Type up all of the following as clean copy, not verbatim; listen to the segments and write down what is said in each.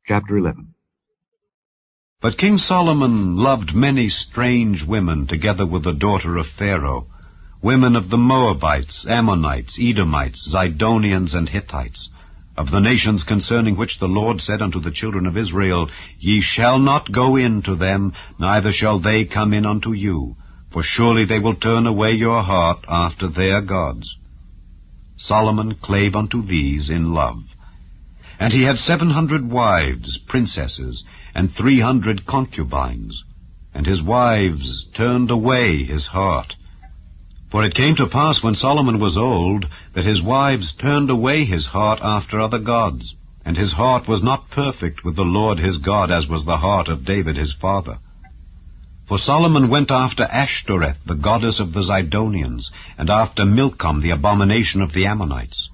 Chapter 11. But King Solomon loved many strange women, together with the daughter of Pharaoh, women of the Moabites, Ammonites, Edomites, Zidonians, and Hittites, of the nations concerning which the Lord said unto the children of Israel, Ye shall not go in to them, neither shall they come in unto you, for surely they will turn away your heart after their gods. Solomon clave unto these in love. And he had 700 wives, princesses, and 300 concubines. And his wives turned away his heart. For it came to pass when Solomon was old, that his wives turned away his heart after other gods, and his heart was not perfect with the Lord his God, as was the heart of David his father. For Solomon went after Ashtoreth, the goddess of the Zidonians, and after Milcom, the abomination of the Ammonites.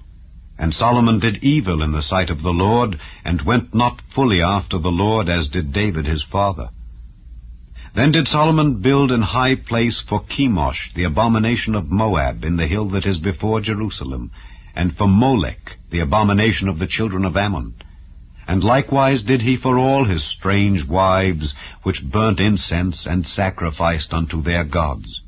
And Solomon did evil in the sight of the Lord, and went not fully after the Lord, as did David his father. Then did Solomon build an high place for Chemosh, the abomination of Moab, in the hill that is before Jerusalem, and for Molech, the abomination of the children of Ammon. And likewise did he for all his strange wives, which burnt incense and sacrificed unto their gods.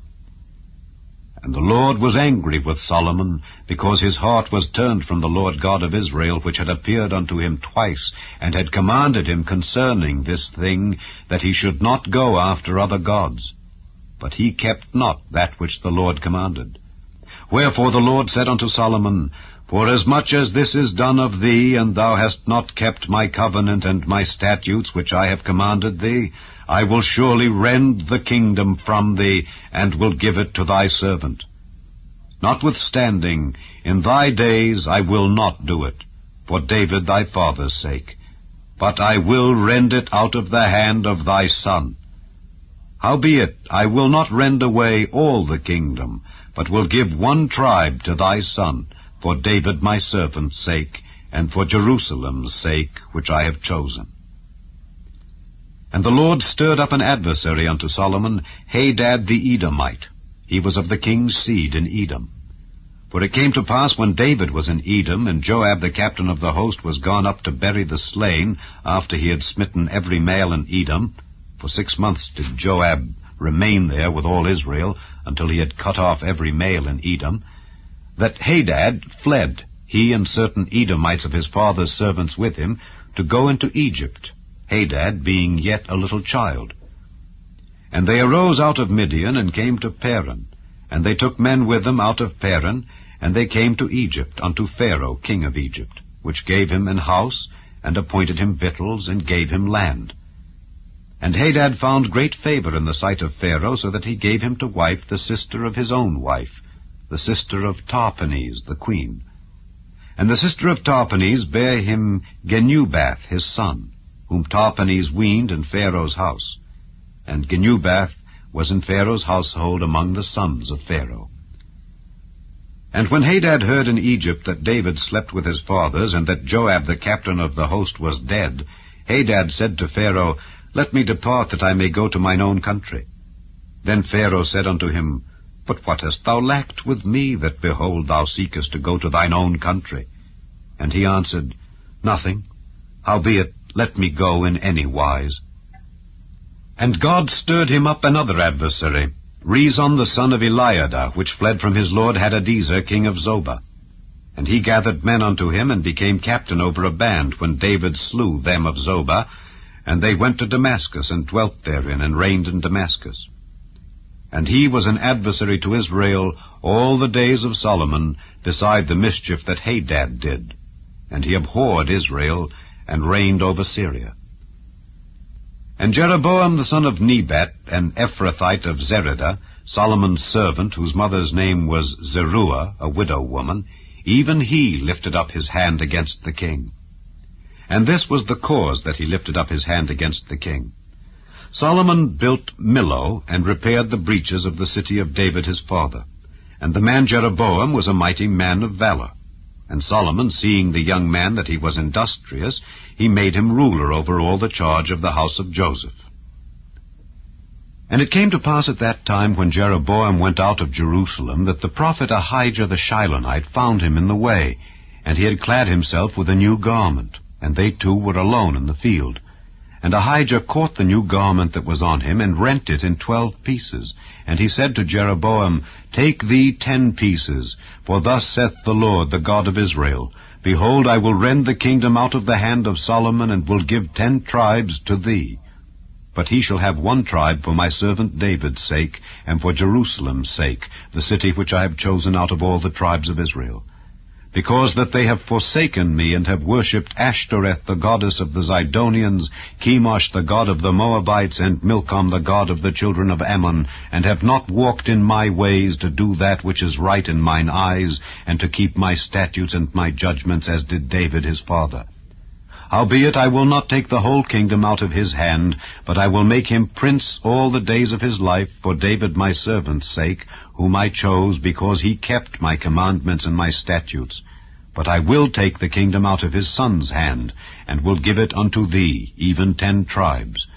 And the Lord was angry with Solomon, because his heart was turned from the Lord God of Israel, which had appeared unto him twice, and had commanded him concerning this thing, that he should not go after other gods. But he kept not that which the Lord commanded. Wherefore the Lord said unto Solomon, Forasmuch as this is done of thee, and thou hast not kept my covenant and my statutes which I have commanded thee, I will surely rend the kingdom from thee, and will give it to thy servant. Notwithstanding, in thy days I will not do it, for David thy father's sake, but I will rend it out of the hand of thy son. Howbeit, I will not rend away all the kingdom, but will give one tribe to thy son, for David my servant's sake, and for Jerusalem's sake, which I have chosen. And the Lord stirred up an adversary unto Solomon, Hadad the Edomite. He was of the king's seed in Edom. For it came to pass, when David was in Edom, and Joab the captain of the host was gone up to bury the slain, after he had smitten every male in Edom, for 6 months did Joab remain there with all Israel, until he had cut off every male in Edom, that Hadad fled, he and certain Edomites of his father's servants with him, to go into Egypt, Hadad being yet a little child. And they arose out of Midian, and came to Paran. And they took men with them out of Paran, and they came to Egypt, unto Pharaoh king of Egypt, which gave him an house, and appointed him victuals, and gave him land. And Hadad found great favor in the sight of Pharaoh, so that he gave him to wife the sister of his own wife, the sister of Tahpenes the queen. And the sister of Tahpenes bare him Genubath his son, whom Tahpenes weaned in Pharaoh's house. And Genubath was in Pharaoh's household among the sons of Pharaoh. And when Hadad heard in Egypt that David slept with his fathers, and that Joab the captain of the host was dead, Hadad said to Pharaoh, Let me depart, that I may go to mine own country. Then Pharaoh said unto him, But what hast thou lacked with me, that, behold, thou seekest to go to thine own country? And he answered, Nothing. Howbeit, let me go in any wise. And God stirred him up another adversary, Rezon the son of Eliada, which fled from his lord Hadadezer king of Zobah. And he gathered men unto him, and became captain over a band, when David slew them of Zobah. And they went to Damascus, and dwelt therein, and reigned in Damascus. And he was an adversary to Israel all the days of Solomon, beside the mischief that Hadad did. And he abhorred Israel, and reigned over Syria. And Jeroboam the son of Nebat, an Ephrathite of Zereda, Solomon's servant, whose mother's name was Zeruiah, a widow woman, even he lifted up his hand against the king. And this was the cause that he lifted up his hand against the king. Solomon built Millo, and repaired the breaches of the city of David his father. And the man Jeroboam was a mighty man of valor. And Solomon, seeing the young man that he was industrious, he made him ruler over all the charge of the house of Joseph. And it came to pass at that time, when Jeroboam went out of Jerusalem, that the prophet Ahijah the Shilonite found him in the way, and he had clad himself with a new garment, and they two were alone in the field. And Ahijah caught the new garment that was on him, and rent it in 12 pieces. And he said to Jeroboam, Take thee 10 pieces, for thus saith the Lord, the God of Israel, Behold, I will rend the kingdom out of the hand of Solomon, and will give 10 tribes to thee. But he shall have 1 tribe for my servant David's sake, and for Jerusalem's sake, the city which I have chosen out of all the tribes of Israel. Because that they have forsaken me, and have worshipped Ashtoreth, the goddess of the Zidonians, Chemosh, the god of the Moabites, and Milcom, the god of the children of Ammon, and have not walked in my ways to do that which is right in mine eyes, and to keep my statutes and my judgments, as did David his father. Howbeit I will not take the whole kingdom out of his hand, but I will make him prince all the days of his life, for David my servant's sake, whom I chose, because he kept my commandments and my statutes. But I will take the kingdom out of his son's hand, and will give it unto thee, even 10 tribes.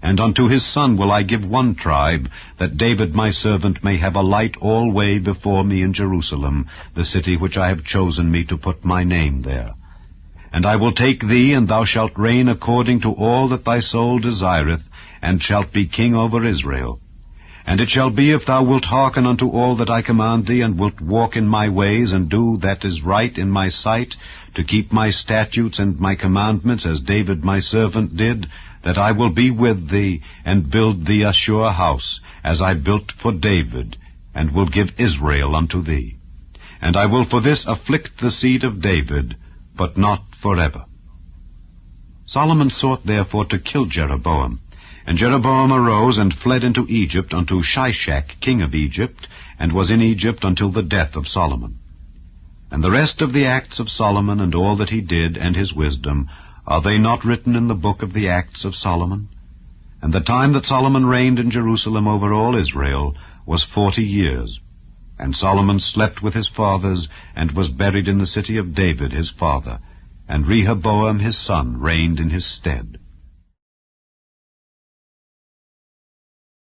And unto his son will I give 1 tribe, that David my servant may have a light alway before me in Jerusalem, the city which I have chosen me to put my name there. And I will take thee, and thou shalt reign according to all that thy soul desireth, and shalt be king over Israel. And it shall be, if thou wilt hearken unto all that I command thee, and wilt walk in my ways, and do that is right in my sight, to keep my statutes and my commandments, as David my servant did, that I will be with thee, and build thee a sure house, as I built for David, and will give Israel unto thee. And I will for this afflict the seed of David, but not forever. Solomon sought therefore to kill Jeroboam. And Jeroboam arose and fled into Egypt unto Shishak, king of Egypt, and was in Egypt until the death of Solomon. And the rest of the acts of Solomon, and all that he did, and his wisdom, are they not written in the book of the acts of Solomon? And the time that Solomon reigned in Jerusalem over all Israel was 40 years. And Solomon slept with his fathers, and was buried in the city of David his father. And Rehoboam his son reigned in his stead.